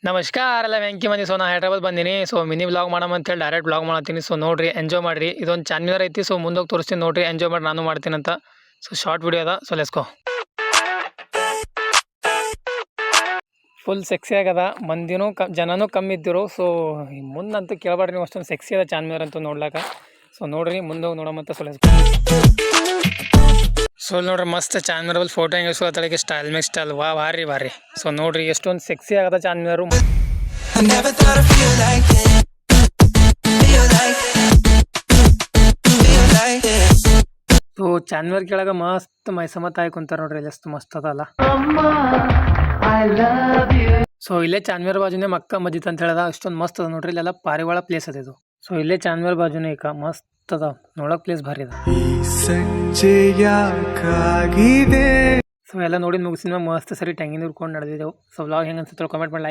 ನಮಸ್ಕಾರ ಎಲ್ಲ ವೆಂಕಿ ಮಂದಿ. ಸೊ ನಾ ಹೈದ್ರಾಬಾದ್ ಬಂದೀನಿ. ಸೊ ಮಿನಿ ವ್ಲಾಗ್ ಮಾಡಮ್ ಅಂತೇಳಿ ಡೈರೆಕ್ಟ್ ವ್ಲಾಗ್ ಮಾಡತ್ತೀನಿ. ಸೊ ನೋಡ್ರಿ, ಎಂಜಾಯ್ ಮಾಡ್ರಿ. ಇದೊಂದು ಚಾನ್ಮಿನಾರ್ ಐತಿ. ಸೊ ಮುಂದೋಗಿ ತೋರಿಸ್ತೀನಿ ನೋಡ್ರಿ, ಎಂಜಾಯ್ ಮಾಡಿ ನಾನು ಮಾಡ್ತೀನಿ ಅಂತ. ಸೊ ಶಾರ್ಟ್ ವಿಡಿಯೋ ಅದ. So let's go. Full sexy ಆಗದ, ಮಂದಿನೂ ಜನನೂ ಕಮ್ಮಿ ಇದ್ದಿರು. ಸೊ ಮುಂದಂತೂ ಕೇಳಬೇಡ್ರಿ ನೀವು, ಅಷ್ಟೊಂದು ಸೆಕ್ಸಿ ಅದ ಚಾನ್ಮಿನಾರ್ ಅಂತೂ ನೋಡ್ಲಾಕ. ಸೊ ನೋಡ್ರಿ, ಮುಂದೋಗಿ ನೋಡಮಂತ. So let's go. ಸೊ ನೋಡ್ರಿ, ಮಸ್ತ್ ಚಾನ್ಮಿನಾರ್ ಫೋಟೋ ಹೆಂಗೆ ಇಸ್ಕೊಳತ್ತಳಿಗೆ ಸ್ಟೈಲ್ ಮೇಕ್ ಸ್ಟೈಲ್ ವಾ ಭಾರಿ ಭಾರಿ. ಸೊ ನೋಡ್ರಿ, ಎಷ್ಟೊಂದು ಸೆಕ್ಸಿ ಆಗದ ಚಾನ್ಮಿನಾರು. ಸೊ ಚಾನ್ಮಿನಾರ್ ಕೆಳಗ ಮಸ್ತ್ ಮೈಸಮತ್ ಆಗಿ ಕುಂತಾರ ನೋಡ್ರಿ, ಇಲ್ಲಿ ಎಷ್ಟು ಮಸ್ತ್ ಅದಲ್ಲ. ಸೊ ಇಲ್ಲೇ ಚಾನ್ಮಿನಾರ್ ಬಾಜುನೇ ಮಕ್ಕ ಮಜಿತ್ ಅಂತ ಹೇಳ್ದ, ಅಷ್ಟೊಂದು ಮಸ್ತ್ ಅದ ನೋಡ್ರಿ. ಇಲ್ಲೆಲ್ಲ ಪಾರಿವಾಳ ಪ್ಲೇಸ್ ಅದ ಇದು. ಸೊ ಇಲ್ಲೇ ಚಾನ್ಮಿನಾರ್ ಬಾಜುನೇ ಈಗ ಮಸ್ತ್ ಅದ, ನೋಡಕ್ ಪ್ಲೇಸ್ ಭಾರಿ ಅದ. ಸೊ ಎಲ್ಲ ನೋಡಿ ಮುಗಿಸಿದ ಮಸ್ತ್ ಸರಿ ತೆಂಗಿನ ಹಿಡ್ಕೊಂಡು ನಡೆದಿದ್ದೆವು. ಸೊ ವ್ಲಾಗ್ ಹೆಂಗೆ ಅನ್ಸುತ್ತೆ ಕಮೆಂಟ್ ಮಾಡಿ.